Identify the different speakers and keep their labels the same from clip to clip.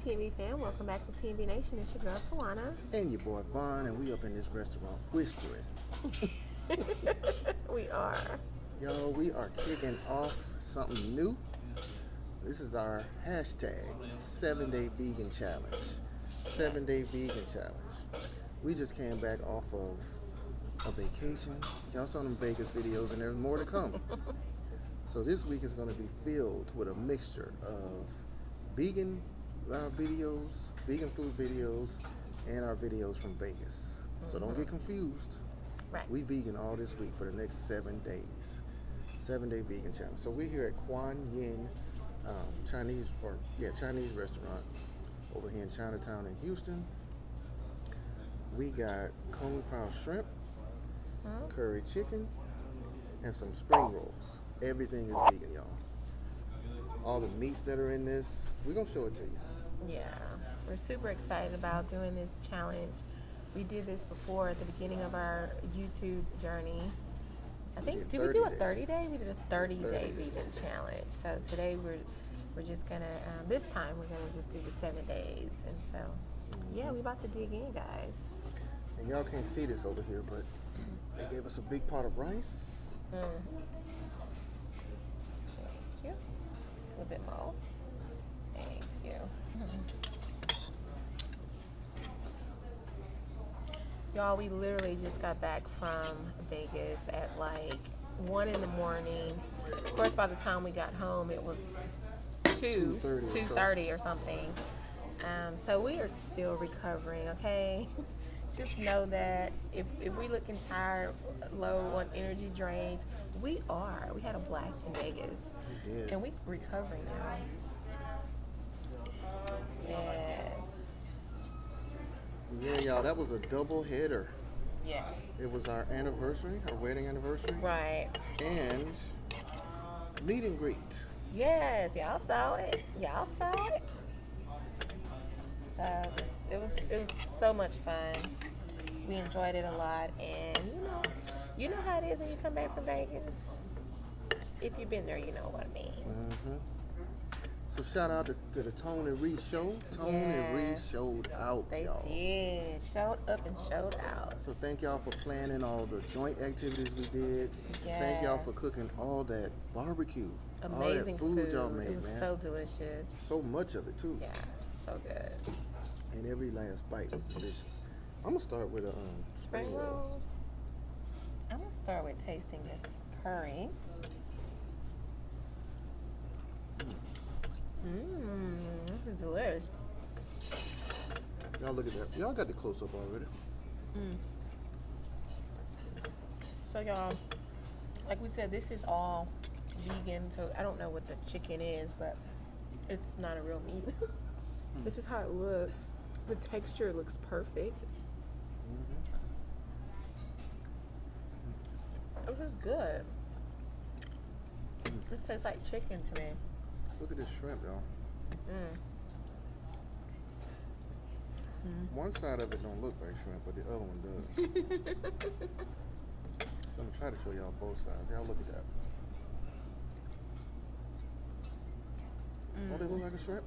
Speaker 1: T&V fam, welcome back to T&V Nation. It's your girl Tawana.
Speaker 2: And your boy Bon, and we up in this restaurant whispering.
Speaker 1: We are.
Speaker 2: Yo, we are kicking off something new. This is our hashtag 7-Day Vegan Challenge. 7-Day Vegan Challenge. We just came back off of a vacation. Y'all saw them Vegas videos, and there's more to come. So this week is going to be filled with a mixture of vegan videos, vegan food videos, and our videos from Vegas. So don't get confused.
Speaker 1: Right.
Speaker 2: We vegan all this week for the next 7 days. 7-Day Vegan Challenge. So we're here at Kuan Yin Chinese restaurant over here in Chinatown in Houston. We got Kung Pao Shrimp, curry chicken, and some spring rolls. Everything is vegan, y'all. All the meats that are in this, we're going to show it to you.
Speaker 1: Yeah, we're super excited about doing this challenge. We did this before at the beginning of our YouTube journey. I think, did we do a 30-day? We did a 30-day vegan challenge. So today we're just going to, this time we're going to just do the 7 days. And so, yeah, we're about to dig in, guys.
Speaker 2: And y'all can't see this over here, but they gave us a big pot of rice.
Speaker 1: Thank you. A little bit more. Thank you. Y'all, we literally just got back from Vegas at like 1 in the morning. Of course, by the time we got home, it was 2:30 or something. So we are still recovering, okay? Just know that if we looking tired, low on energy drains, we are. We had a blast in Vegas.
Speaker 2: We did.
Speaker 1: And we recovering now. Yes.
Speaker 2: Yeah, y'all, that was a double header.
Speaker 1: Yes.
Speaker 2: It was our anniversary, our wedding anniversary.
Speaker 1: Right.
Speaker 2: And meet and greet.
Speaker 1: Yes, y'all saw it. Y'all saw it. So it was so much fun. We enjoyed it a lot, and you know how it is when you come back from Vegas. If you've been there, you know what I mean.
Speaker 2: Mm-hmm. So shout out to the Tone and Ree show. Tone and Ree showed out, y'all.
Speaker 1: They did. Showed up and showed out.
Speaker 2: So thank y'all for planning all the joint activities we did.
Speaker 1: Yes.
Speaker 2: Thank y'all for cooking all that barbecue.
Speaker 1: Amazing
Speaker 2: all that food y'all made,
Speaker 1: It was
Speaker 2: man.
Speaker 1: so delicious.
Speaker 2: So much of it too.
Speaker 1: Yeah, so good.
Speaker 2: And every last bite was delicious. I'm gonna start with a
Speaker 1: Spring roll. I'm gonna start with tasting this curry. This is delicious.
Speaker 2: Y'all look at that. Y'all got the close up already.
Speaker 1: So y'all, like we said, this is all vegan. So I don't know what the chicken is, but it's not a real meat. This is how it looks. The texture looks perfect. It was good. It tastes like chicken to me.
Speaker 2: Look at this shrimp, y'all. One side of it don't look like shrimp, but the other one does. So I'm gonna try to show y'all both sides. Y'all look at that. Don't they look like a shrimp?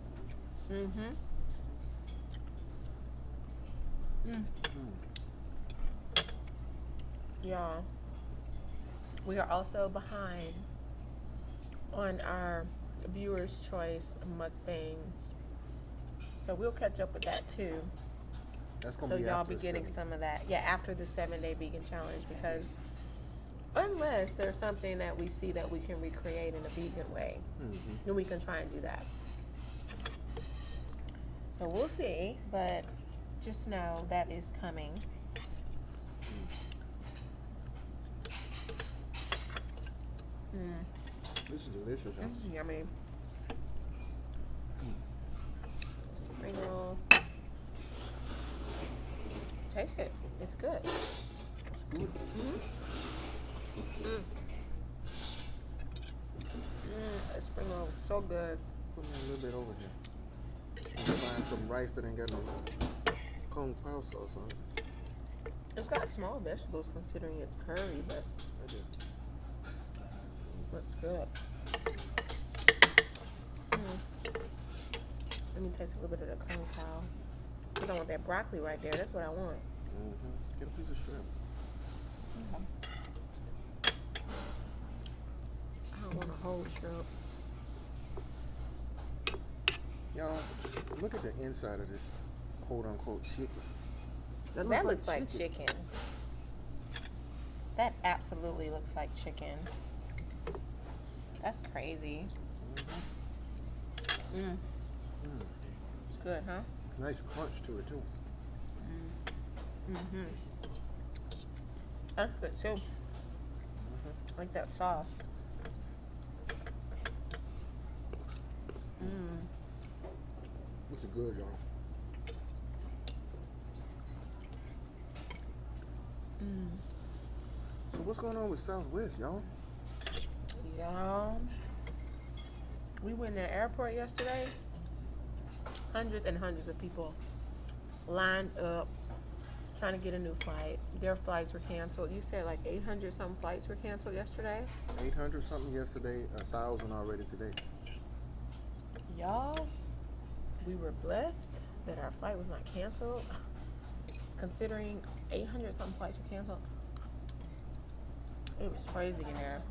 Speaker 1: Y'all, we are also behind on our viewers' choice mukbangs, so we'll catch up with that too.
Speaker 2: That's gonna
Speaker 1: So
Speaker 2: be
Speaker 1: y'all
Speaker 2: after
Speaker 1: be getting
Speaker 2: 7.
Speaker 1: some of that, after the 7-day vegan challenge, because unless there's something that we see that we can recreate in a vegan way, then we can try and do that. So we'll see, but just know that is coming.
Speaker 2: This is delicious, y'all.
Speaker 1: This is yummy. Spring roll. Taste it. It's good.
Speaker 2: It's good.
Speaker 1: That spring roll is so good.
Speaker 2: Put me a little bit over here. Find some rice that ain't got no Kung Pao sauce on it.
Speaker 1: It's got small vegetables considering it's curry, but
Speaker 2: I did.
Speaker 1: looks good. Let me taste a little bit of the Kung Pao. Because I want that broccoli right there. That's what I want.
Speaker 2: Get a piece of shrimp.
Speaker 1: I don't want a whole shrimp.
Speaker 2: Y'all, look at the inside of this quote-unquote chicken.
Speaker 1: That looks like chicken. That absolutely looks like chicken. That's crazy. It's good, huh?
Speaker 2: Nice crunch to it too.
Speaker 1: That's good too. I like that sauce.
Speaker 2: This is good, y'all. So what's going on with Southwest, y'all?
Speaker 1: Y'all, we went to the airport yesterday. Hundreds and hundreds of people lined up trying to get a new flight. Their flights were canceled. You said like 800 something flights were canceled yesterday?
Speaker 2: 800 something yesterday, 1,000 already today.
Speaker 1: Y'all, we were blessed that our flight was not canceled. Considering 800 something flights were canceled, it was crazy in there.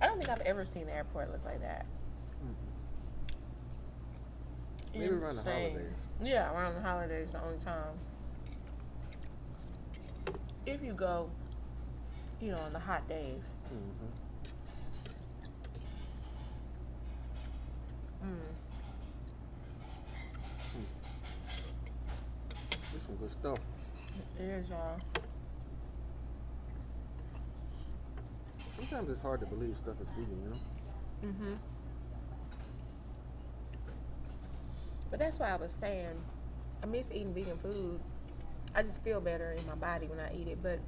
Speaker 1: I don't think I've ever seen the airport look like that.
Speaker 2: Maybe around the holidays.
Speaker 1: Yeah, around the holidays, the only time. If you go, on the hot days.
Speaker 2: This some good stuff.
Speaker 1: It is, y'all.
Speaker 2: Sometimes it's hard to believe stuff is vegan,
Speaker 1: But that's why I was saying, I miss eating vegan food. I just feel better in my body when I eat it. But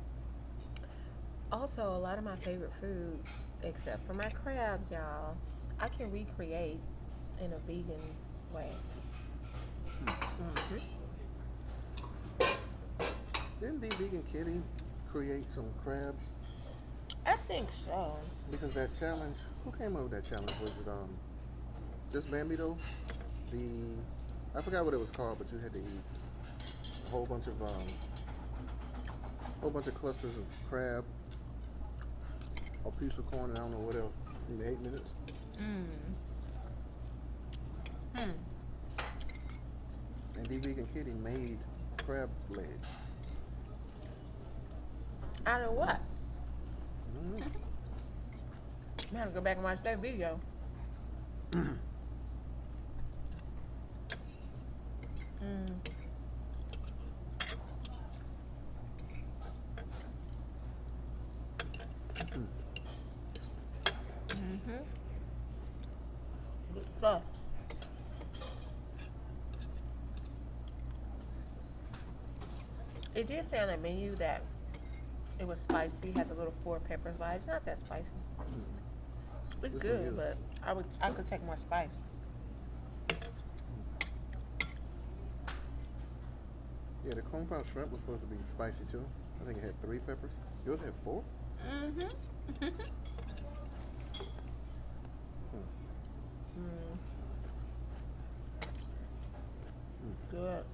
Speaker 1: also, a lot of my favorite foods, except for my crabs, y'all, I can recreate in a vegan way.
Speaker 2: Didn't the vegan kitty create some crabs?
Speaker 1: I think so.
Speaker 2: Because that challenge, who came up with that challenge? Was it just Bambi though? I forgot what it was called, but you had to eat a whole bunch of clusters of crab, a piece of corn, and I don't know what else in 8 minutes. And the vegan kitty made crab legs.
Speaker 1: Out of what? I'm gonna go back and watch that video. Good stuff. It did say on the menu that it was spicy, had the little 4 peppers, but it's not that spicy. It's good, but I could take more spice.
Speaker 2: Yeah, the Kung Pao Shrimp was supposed to be spicy too. I think it had 3 peppers. Yours had 4?
Speaker 1: Good.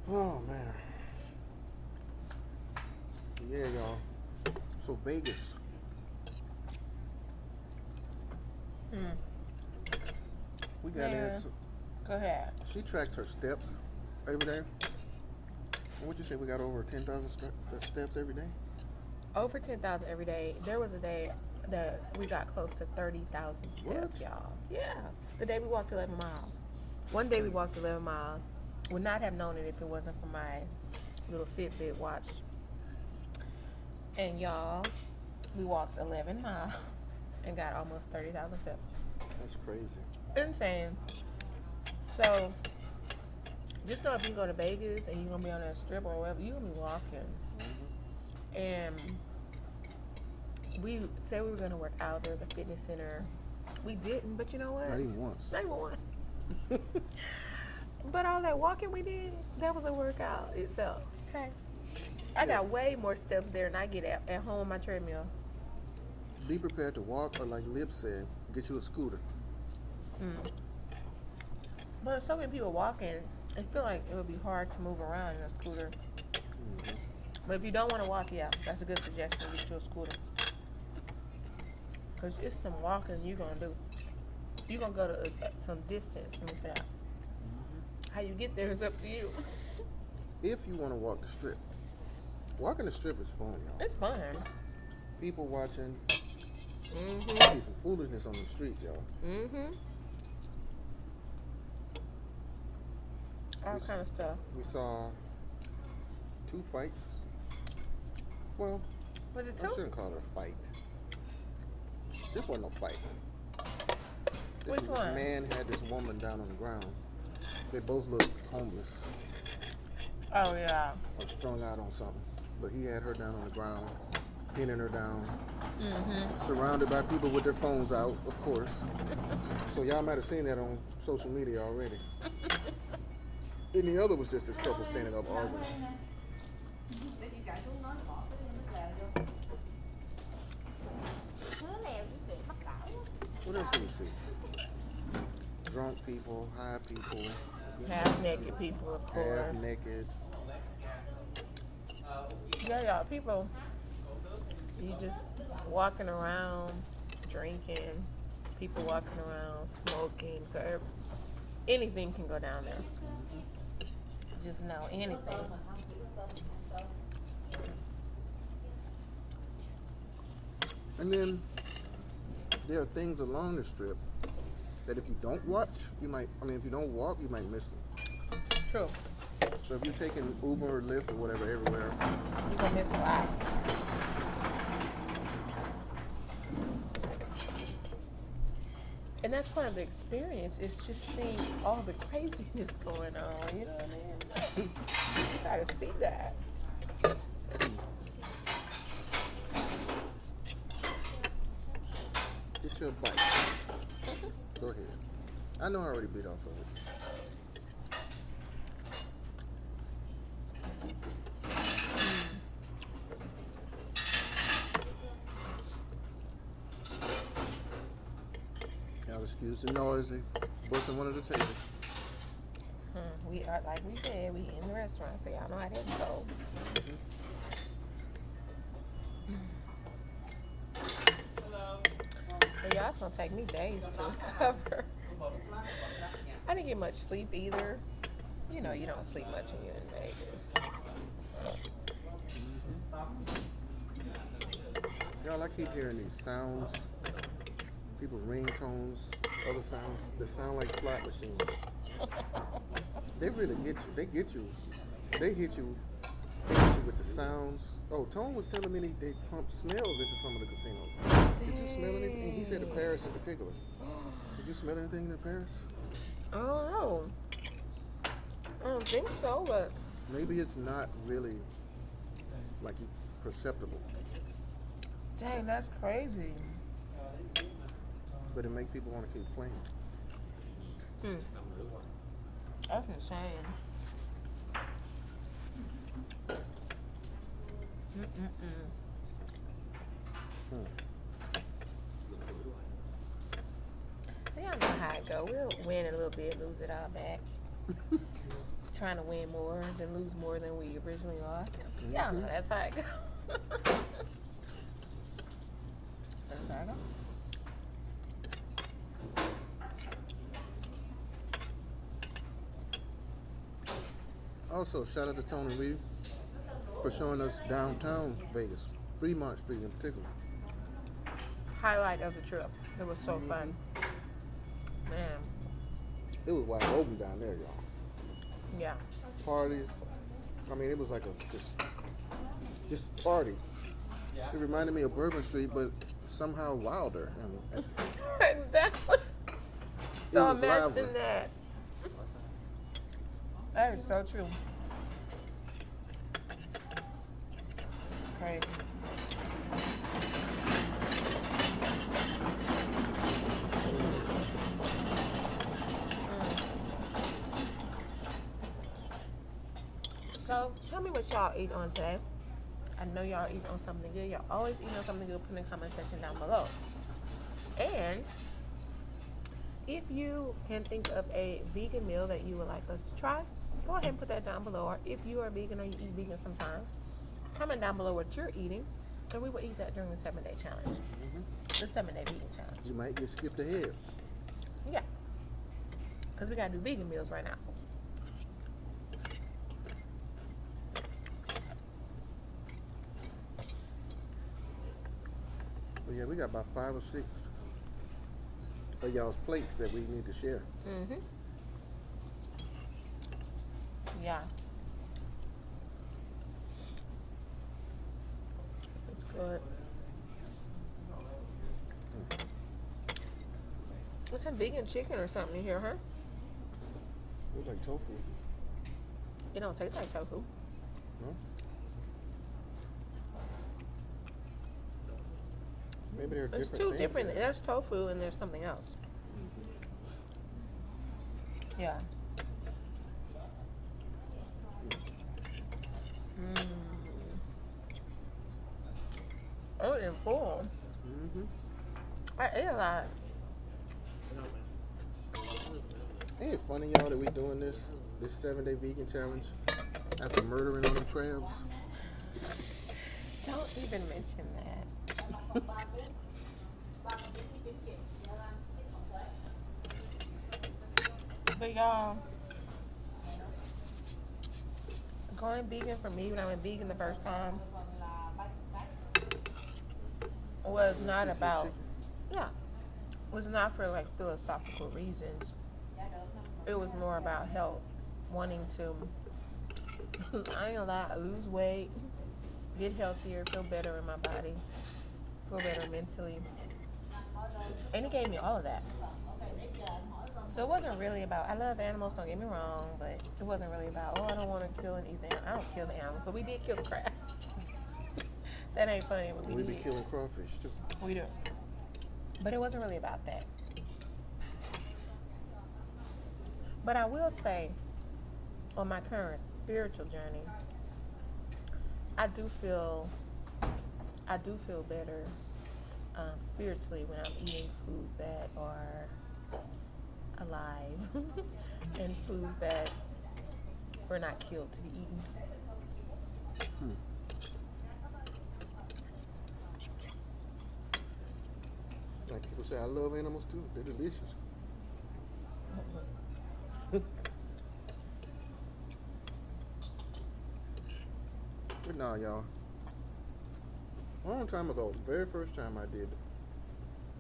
Speaker 2: Oh man. Yeah, y'all. So Vegas. We got in.
Speaker 1: Go ahead.
Speaker 2: She tracks her steps every day. What'd you say? We got over 10,000 steps every day?
Speaker 1: Over 10,000 every day. There was a day that we got close to 30,000 steps, y'all. Yeah. The day we walked 11 miles. One day we walked 11 miles. Would not have known it if it wasn't for my little Fitbit watch. And y'all, we walked 11 miles and got almost 30,000 steps.
Speaker 2: That's crazy.
Speaker 1: Insane. So, just know if you go to Vegas and you're going to be on that strip or whatever, you're going to be walking. And we said we were going to work out. There was a fitness center. We didn't, but you know what?
Speaker 2: Not even once.
Speaker 1: Not even once. But all that walking we did, that was a workout itself. Okay. I got way more steps there than I get at home on my treadmill.
Speaker 2: Be prepared to walk, or like Lib said, Get you a scooter.
Speaker 1: Mm. But so many people walking, I feel like it would be hard to move around in a scooter.
Speaker 2: Mm-hmm.
Speaker 1: But if you don't want to walk, yeah, that's a good suggestion. Get you a scooter. Because it's some walking you're going to do. You're going to go to some distance. Let me say that.
Speaker 2: Mm-hmm.
Speaker 1: How you get there is up to you.
Speaker 2: If you want to walk the strip, walking the strip is fun, y'all.
Speaker 1: It's fun.
Speaker 2: People watching.
Speaker 1: Mm-hmm.
Speaker 2: See some foolishness on the streets, y'all.
Speaker 1: Mm-hmm. All kind of stuff.
Speaker 2: We saw 2 fights. Well,
Speaker 1: Was it
Speaker 2: I
Speaker 1: 2?
Speaker 2: shouldn't call it a fight. This wasn't no fight.
Speaker 1: Which one?
Speaker 2: Man had this woman down on the ground. They both looked homeless
Speaker 1: Oh, yeah.
Speaker 2: or strung out on something. But he had her down on the ground, pinning her down,
Speaker 1: Mm-hmm.
Speaker 2: surrounded by people with their phones out, of course. So y'all might have seen that on social media already. And the other was just this couple standing up arguing. What else do you see? Drunk people, high people,
Speaker 1: Half naked people, of course.
Speaker 2: half naked.
Speaker 1: Yeah, y'all. People, you just walking around, drinking. People walking around, smoking. So anything can go down there. Just know anything.
Speaker 2: And then there are things along the strip that if you don't watch, if you don't walk, you might miss them.
Speaker 1: True.
Speaker 2: So if you're taking Uber or Lyft or whatever everywhere,
Speaker 1: You're going to miss a lot. And that's part of the experience, is just seeing all the craziness going on. You know what I mean? You gotta see that.
Speaker 2: get you a bite. Go ahead. I know I already beat off of it. Y'all excuse the noise. They busting one of the tables.
Speaker 1: We are, like we said, we in the restaurant, so y'all know how that go. But y'all, it's gonna take me days to recover. I didn't get much sleep either. You know, you don't sleep much when you're in Vegas.
Speaker 2: Y'all, I keep hearing these sounds. People ringtones, other sounds that sound like slot machines. They really get you. They get you. They hit you. They hit you with the sounds. Oh, Tone was telling me they pump smells into some of the casinos. Did you smell anything? He said in Paris in particular. Did you smell anything in Paris?
Speaker 1: I don't know. I don't think so, but
Speaker 2: Maybe it's not really like perceptible,
Speaker 1: dang, that's crazy.
Speaker 2: but it make people want to keep playing.
Speaker 1: That's insane. So y'all know how it go. We'll win a little bit, lose it all back. Trying to win more than lose more than we originally lost. Y'all know that's how it go. That's how it go.
Speaker 2: Also, shout out to Tony Reed for showing us downtown Vegas, Fremont Street in particular.
Speaker 1: Highlight of the trip. It was so fun. Man,
Speaker 2: It was wide open down there, y'all.
Speaker 1: yeah.
Speaker 2: Parties. I mean, it was like a just party. It reminded me of Bourbon Street, but somehow wilder. And
Speaker 1: Exactly. So
Speaker 2: was
Speaker 1: imagine
Speaker 2: lively.
Speaker 1: that. That is so true. It's crazy. So tell me what y'all eat on today. I know y'all eat on something good. Y'all always eat on something good. Put in the comment section down below. And if you can think of a vegan meal that you would like us to try, go ahead and put that down below. Or if you are vegan or you eat vegan sometimes, comment down below what you're eating, and we will eat that during the 7-day challenge. The 7-day vegan challenge.
Speaker 2: You might get skipped ahead.
Speaker 1: Yeah. Because we got to do vegan meals right now.
Speaker 2: But yeah, we got about 5 or 6 of y'all's plates that we need to share.
Speaker 1: Yeah. It's good. It's some vegan chicken or something in here, huh?
Speaker 2: Looks like tofu.
Speaker 1: It don't taste like tofu.
Speaker 2: No? Maybe they're different.
Speaker 1: It's two
Speaker 2: things
Speaker 1: different.
Speaker 2: there.
Speaker 1: There's tofu and there's something else. Yeah. Oh, it's full. I ate a lot.
Speaker 2: Ain't it funny, y'all, that we doing this 7-day vegan challenge after murdering on them crabs?
Speaker 1: Don't even mention that. But y'all, going vegan for me when I went vegan the first time was not
Speaker 2: Piece of
Speaker 1: about,
Speaker 2: chicken?
Speaker 1: yeah, was not for like philosophical reasons. It was more about health, wanting to, I ain't gonna lie, lose weight, get healthier, feel better in my body, feel better mentally. And it gave me all of that. So it wasn't really about, I love animals, don't get me wrong, but it wasn't really about, oh, I don't want to kill anything. I don't kill the animals, but we did kill the crabs. That ain't funny, but
Speaker 2: We
Speaker 1: did.
Speaker 2: be killing crawfish too.
Speaker 1: We do. But it wasn't really about that. But I will say, on my current spiritual journey, I do feel better spiritually when I'm eating foods that are alive and foods that were not killed to be eaten.
Speaker 2: Like people say, I love animals too. They're delicious. But no, y'all. A long time ago, very first time I did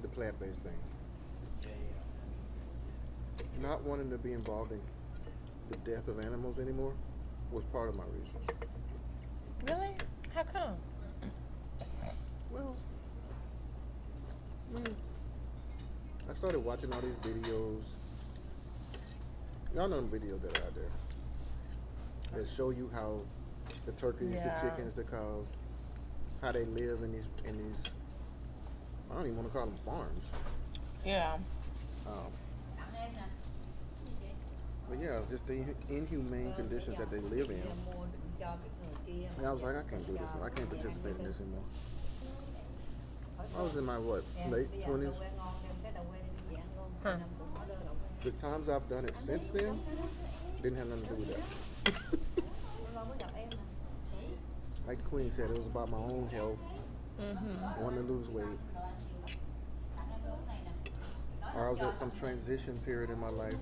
Speaker 2: the plant-based thing, not wanting to be involved in the death of animals anymore was part of my reasons.
Speaker 1: Really? How come?
Speaker 2: Well, I started watching all these videos. Y'all know the videos that are out there that show you how the turkeys,
Speaker 1: Yeah.
Speaker 2: the chickens, the cows, how they live in these. I don't even want to call them farms.
Speaker 1: Yeah.
Speaker 2: But yeah, just the inhumane conditions that they live in. And I was like, I can't do this. I can't participate in this anymore. I was in my late 20s.
Speaker 1: Huh.
Speaker 2: The times I've done it since then didn't have nothing to do with that. Like Queen said, it was about my own health, wanting to lose weight. Or I was at some transition period in my life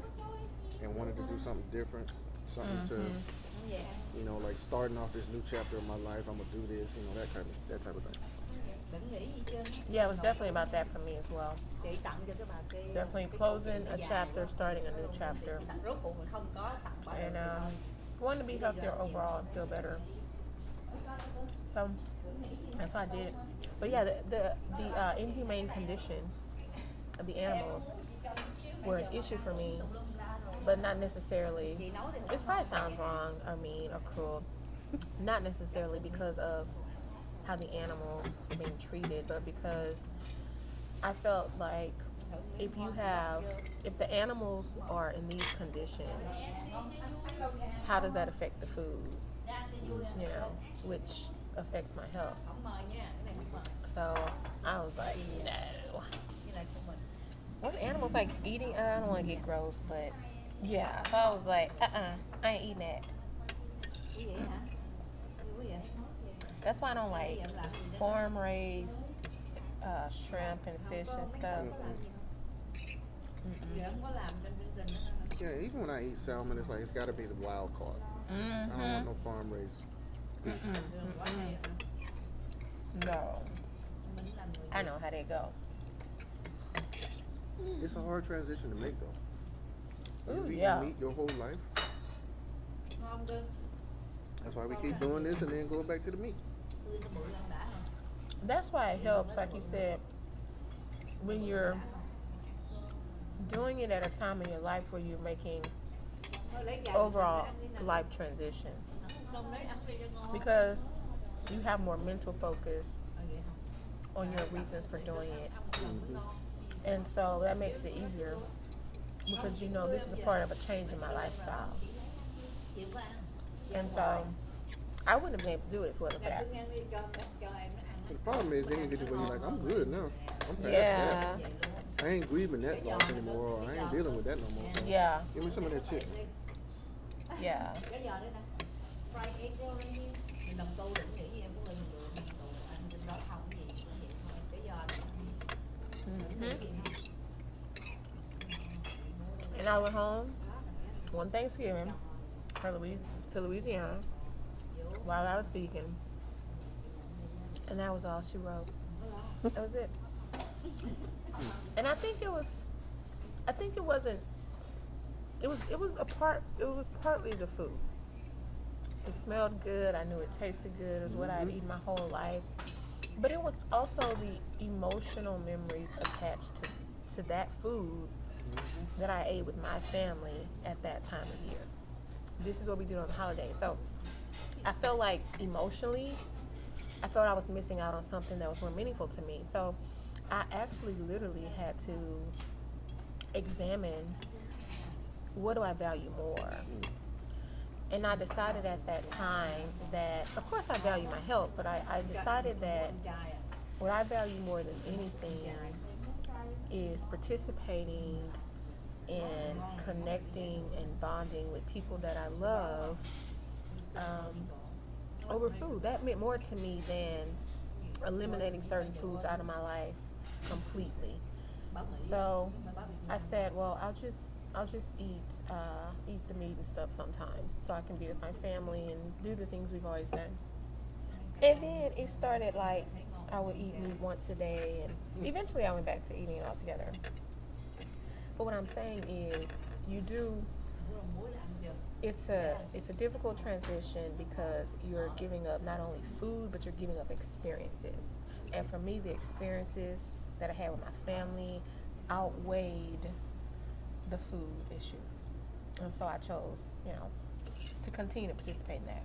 Speaker 2: and wanted to do something different, something to, like starting off this new chapter of my life. I'm gonna do this, that type of thing.
Speaker 1: Yeah, it was definitely about that for me as well. Definitely closing a chapter, starting a new chapter. And wanting to be healthier overall and feel better. So that's what I did. But yeah, the inhumane conditions of the animals were an issue for me, but not necessarily, this probably sounds wrong or mean or cruel, not necessarily because of how the animals are being treated, but because I felt like if the animals are in these conditions, how does that affect the food? Which affects my health. So I was like, no. What animals like eating? I don't want to get gross, but yeah. So I was like, I ain't eating that. That's why I don't like farm raised shrimp and fish and stuff.
Speaker 2: Mm-mm.
Speaker 1: Mm-mm.
Speaker 2: Yeah, even when I eat salmon, it's like it's got to be the wild caught. I don't want
Speaker 1: Mm-hmm.
Speaker 2: no farm raised fish.
Speaker 1: Mm-mm. Mm-mm. No, I know how they go.
Speaker 2: It's a hard transition to make though.
Speaker 1: Ooh,
Speaker 2: You've eaten
Speaker 1: yeah.
Speaker 2: meat your whole life. That's why we keep doing this and then going back to the meat.
Speaker 1: That's why it helps, like you said, when you're doing it at a time in your life where you're making overall life transition, because you have more mental focus on your reasons for doing it,
Speaker 2: Hmm.
Speaker 1: and so that makes it easier because you know this is a part of a change in my lifestyle, and so I wouldn't have been able to do it if it wasn't for that.
Speaker 2: But the problem is then you get to where you're like, I'm good now. I'm past
Speaker 1: Yeah,
Speaker 2: that. I ain't grieving that loss anymore. Or I ain't dealing with that no more. So
Speaker 1: yeah,
Speaker 2: give me some of that chicken.
Speaker 1: yeah. Hmm. And I went home one Thanksgiving to Louisiana while I was vegan, and that was all she wrote. That was it. And I think it was. I think it wasn't. It was. It was a part. It was partly the food. It smelled good. I knew it tasted good. It was what I had
Speaker 2: Hmm.
Speaker 1: eaten my whole life. But it was also the emotional memories attached to that food
Speaker 2: Hmm.
Speaker 1: that I ate with my family at that time of year. This is what we did on the holiday. So I felt like emotionally, I felt I was missing out on something that was more meaningful to me. So I actually literally had to examine, what do I value more? And I decided at that time that, of course, I value my health, but I decided that what I value more than anything is participating and connecting and bonding with people that I love, um, over food. That meant more to me than eliminating certain foods out of my life completely. So I said, well, I'll just eat the meat and stuff sometimes, so I can be with my family and do the things we've always done. And then it started like I would eat meat once a day, and eventually I went back to eating it altogether. But what I'm saying is, you do. It's a difficult transition because you're giving up not only food, but you're giving up experiences. And for me, the experiences that I had with my family outweighed the food issue. And so I chose, to continue to participate in that.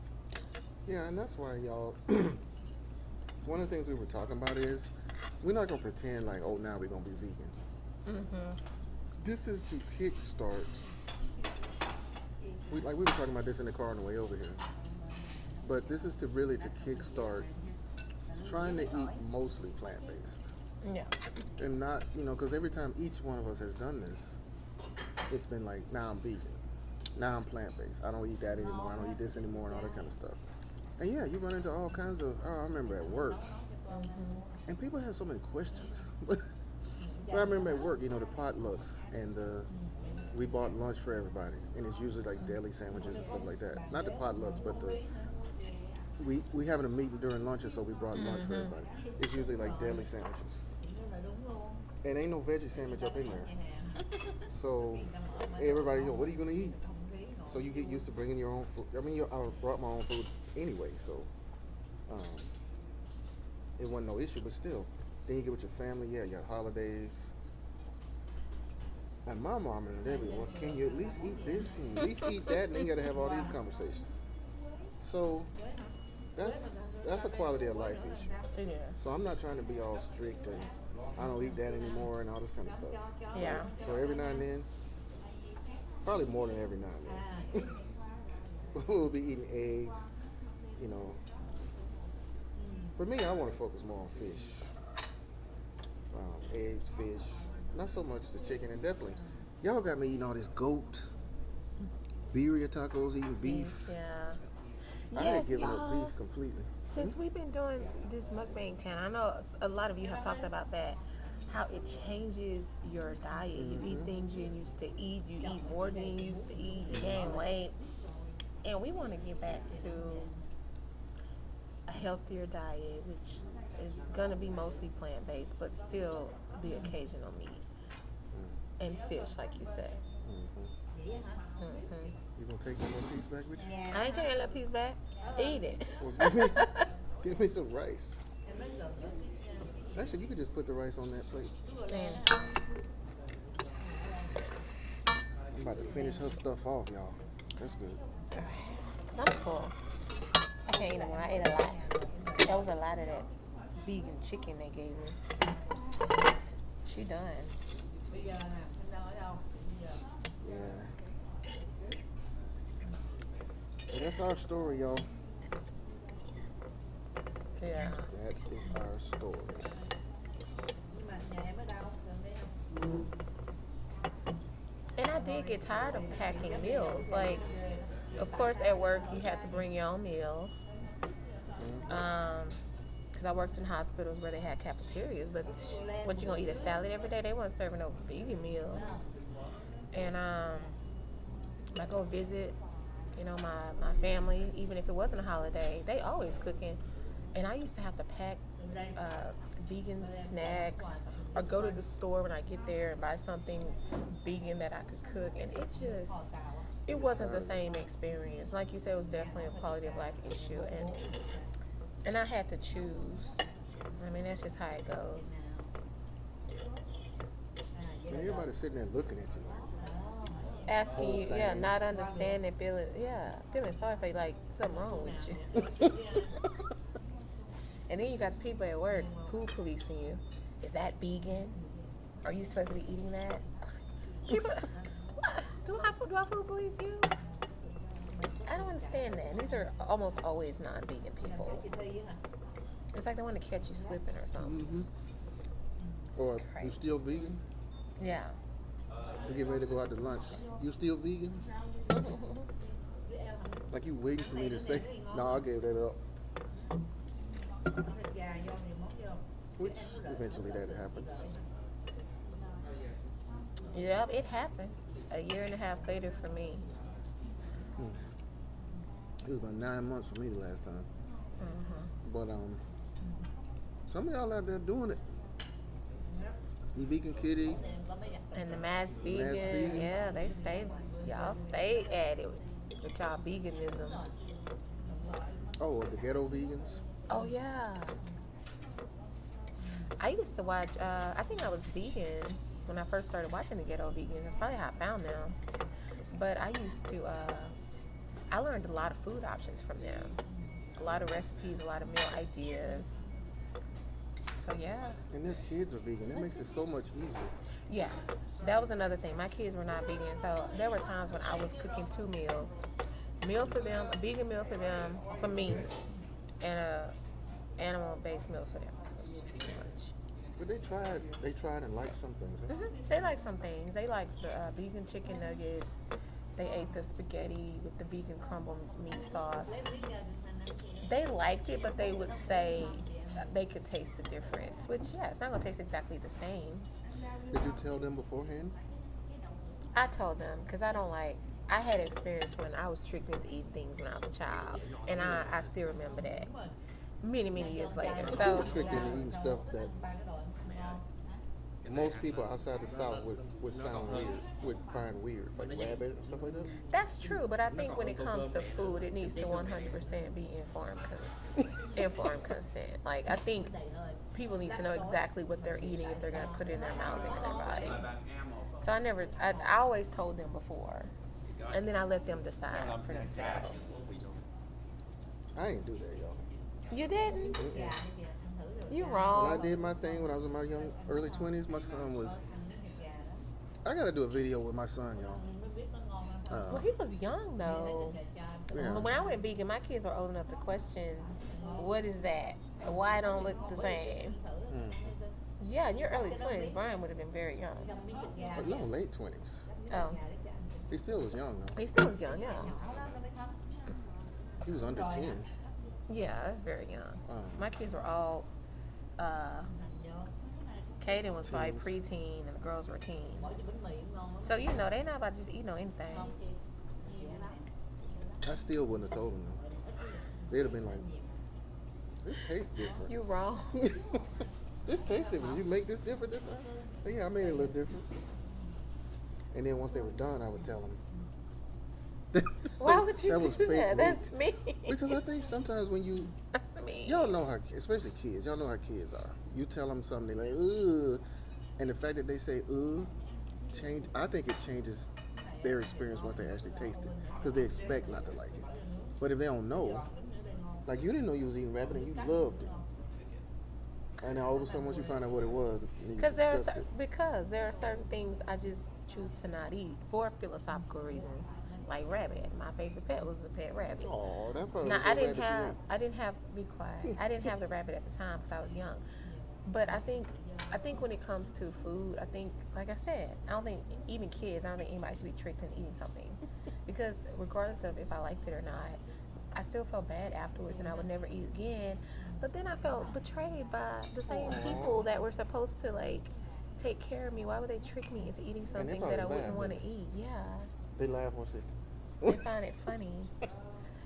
Speaker 2: Yeah, and that's why y'all. One of the things we were talking about is we're not gonna pretend like, oh, now we're gonna be vegan.
Speaker 1: Mhm.
Speaker 2: This is to kickstart. We were talking about this in the car on the way over here. But this is to really to kickstart trying to eat mostly plant based
Speaker 1: Yeah.
Speaker 2: and not, because every time each one of us has done this, it's been like, now I'm vegan, now I'm plant based. I don't eat that anymore. I don't eat this anymore, and all that kind of stuff. And yeah, you run into all kinds of. Oh, I remember at work,
Speaker 1: Mhm.
Speaker 2: and people have so many questions. But I remember at work, the potlucks and we bought lunch for everybody, and it's usually like deli sandwiches and stuff like that. Not the potlucks, but we having a meeting during lunch, and so we brought lunch for
Speaker 1: Mhm.
Speaker 2: everybody. It's usually like deli sandwiches, and ain't no veggie sandwich up in there. So everybody, what are you gonna eat? So you get used to bringing your own food. I mean, I brought my own food anyway, so um, it wasn't no issue. But still, then you get with your family. Yeah, you got holidays. And my mom and they be, well, can you at least eat this? Can you at least eat that? And then you got to have all these conversations. So that's a quality of life issue.
Speaker 1: It is.
Speaker 2: So I'm not trying to be all strict and I don't eat that anymore and all this kind of stuff.
Speaker 1: Yeah.
Speaker 2: So every now and then, probably more than every now and then, we'll be eating eggs. You know, for me, I want to focus more on fish, eggs, fish, not so much the chicken, and definitely, y'all got me eating all this goat, birria tacos, eating beef.
Speaker 1: Yeah.
Speaker 2: I had given up beef completely.
Speaker 1: Since we've been doing this mukbang channel, I know a lot of you have talked about that, how it changes your diet. You eat things you used to eat, you eat more than you used to eat, you gain weight. And we want to get back to a healthier diet, which is going to be mostly plant-based, but still the occasional meat and fish, like you said.
Speaker 2: You gonna take that little piece back with you?
Speaker 1: I ain't taking that little piece back. Eat it.
Speaker 2: Well, give me some rice. Actually, you could just put the rice on that plate. I'm about to finish her stuff off, y'all. That's good.
Speaker 1: Because I'm full. I can't eat no more. I ate a lot. That was a lot of that vegan chicken they gave me. She done.
Speaker 2: Yeah. Well, that's our story, y'all.
Speaker 1: Yeah.
Speaker 2: That is our story.
Speaker 1: And I did get tired of packing meals. Like, of course, at work, you had to bring your own meals. Because I worked in hospitals where they had cafeterias, but what, you gonna eat a salad every day? They weren't serving no vegan meal. And I go visit, my family, even if it wasn't a holiday, they always cooking. And I used to have to pack vegan snacks or go to the store when I get there and buy something vegan that I could cook. And it wasn't the same experience. Like you said, it was definitely a quality of life issue. And I had to choose. I mean, that's just how it goes.
Speaker 2: And everybody's sitting there looking at you like,
Speaker 1: Asking you, not understanding, feeling sorry for you, like something wrong with you. And then you got the people at work food policing you. Is that vegan? Are you supposed to be eating that? People, what? Do I food police you? I don't understand that. And these are almost always non-vegan people. It's like they want to catch you slipping or something.
Speaker 2: Or you still vegan?
Speaker 1: Yeah.
Speaker 2: We're getting ready to go out to lunch. You still vegan? Like you waiting for me to say, no, I gave that up. Which eventually that happens.
Speaker 1: Yep, it happened. A year and a half later for me.
Speaker 2: It was about 9 months for me the last time. But some of y'all out there doing it. You vegan kitty.
Speaker 1: And the mass vegan, yeah, y'all stay at it with y'all veganism.
Speaker 2: Oh, the ghetto vegans.
Speaker 1: Oh yeah. I used to watch. I think I was vegan when I first started watching the ghetto vegans. That's probably how I found them. But I used to. I learned a lot of food options from them. A lot of recipes, a lot of meal ideas. So yeah.
Speaker 2: And their kids are vegan. That makes it so much easier.
Speaker 1: Yeah, that was another thing. My kids were not vegan, so there were times when I was cooking 2 meals. Meal for them, a vegan meal for them, for me, and a animal-based meal for them. It was just too much.
Speaker 2: But they tried and liked some things. Huh?
Speaker 1: They like some things. They like the vegan chicken nuggets. They ate the spaghetti with the vegan crumble meat sauce. They liked it, but they would say they could taste the difference, which, yeah, it's not going to taste exactly the same.
Speaker 2: Did you tell them beforehand?
Speaker 1: I told them, because I had experience when I was tricked into eating things when I was a child, and I still remember that many years later.
Speaker 2: So you were tricked into eating stuff that most people outside the South would sound weird, would find weird, like rabbit and stuff like that.
Speaker 1: That's true, but I think when it comes to food, it needs to 100% be informed consent. Like, I think people need to know exactly what they're eating if they're going to put it in their mouth and in their body. So I always told them before, and then I let them decide for themselves.
Speaker 2: I ain't do that, y'all.
Speaker 1: You didn't?
Speaker 2: Mm-mm.
Speaker 1: You wrong.
Speaker 2: When I did my thing when I was in my early 20s, my son was. I gotta do a video with my son, y'all.
Speaker 1: Well, he was young though.
Speaker 2: Yeah.
Speaker 1: When I went vegan, my kids were old enough to question, what is that? Why it don't look the same? Yeah, in your early 20s, Brian would have been very young.
Speaker 2: But no, late 20s.
Speaker 1: Oh,
Speaker 2: He still was young though.
Speaker 1: he still was young, yeah.
Speaker 2: He was under 10.
Speaker 1: Yeah, that's very young.
Speaker 2: Um,
Speaker 1: My kids were all, Kaden was probably
Speaker 2: Teens.
Speaker 1: preteen and the girls were teens. So, you know, they not about to just eat no anything.
Speaker 2: I still wouldn't have told him though. They'd have been like, this tastes different.
Speaker 1: You wrong.
Speaker 2: This tastes different. Did you make this different this time? But yeah, I made it a little different. And then once they were done, I would tell them.
Speaker 1: Why would you
Speaker 2: That was
Speaker 1: do
Speaker 2: fake
Speaker 1: that?
Speaker 2: meat.
Speaker 1: That's me.
Speaker 2: Because I think sometimes when you,
Speaker 1: That's me.
Speaker 2: y'all know how, especially kids, y'all know how kids are. You tell them something, they like, ugh. And the fact that they say, ugh, I think it changes their experience once they actually taste it. Because they expect not to like it. But if they don't know, like you didn't know you was eating rabbit and you loved it. And now all of a sudden once you find out what it was, you
Speaker 1: Because
Speaker 2: discussed it.
Speaker 1: there are certain things I just choose to not eat for philosophical reasons. Like rabbit. My favorite pet was a pet rabbit.
Speaker 2: Oh, that probably
Speaker 1: Now
Speaker 2: was the rabbit you ate.
Speaker 1: be quiet. I didn't have the rabbit at the time because I was young. But I think when it comes to food, I think, like I said, I don't think even kids, I don't think anybody should be tricked into eating something. Because regardless of if I liked it or not, I still felt bad afterwards and I would never eat again. But then I felt betrayed by the same people that were supposed to like take care of me. Why would they trick me into eating something that I
Speaker 2: probably
Speaker 1: wouldn't
Speaker 2: laughed,
Speaker 1: want to
Speaker 2: didn't
Speaker 1: eat? Yeah.
Speaker 2: They laugh once it.
Speaker 1: They find it funny.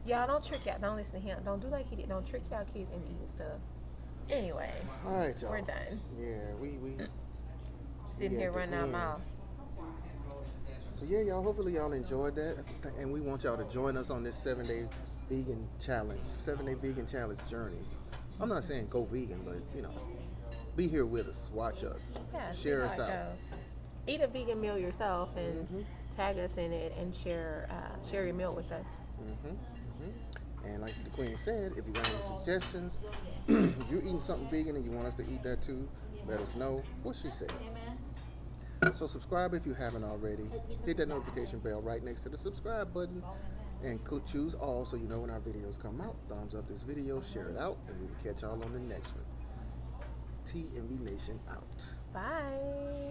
Speaker 1: Y'all don't trick y'all. Don't listen to him. Don't do like he did. Don't trick y'all kids into eating stuff. Anyway,
Speaker 2: All right, y'all.
Speaker 1: we're done.
Speaker 2: Yeah, we
Speaker 1: Sitting
Speaker 2: we
Speaker 1: here
Speaker 2: at the
Speaker 1: running our
Speaker 2: end.
Speaker 1: mouths.
Speaker 2: So yeah, y'all. Hopefully y'all enjoyed that, and we want y'all to join us on this 7-day vegan challenge, 7-day vegan challenge journey. I'm not saying go vegan, but you know, be here with us, watch us,
Speaker 1: Yeah, see
Speaker 2: share
Speaker 1: how
Speaker 2: us
Speaker 1: it
Speaker 2: out.
Speaker 1: goes. Eat a vegan meal yourself and tag us in it and share your meal with us.
Speaker 2: And like the Queen said, if you got any suggestions, if you're eating something vegan and you want us to eat that too, let us know what she said. So subscribe if you haven't already. Hit that notification bell right next to the subscribe button and choose all so you know when our videos come out. Thumbs up this video, share it out, and we will catch y'all on the next one. T&V Nation out.
Speaker 1: Bye.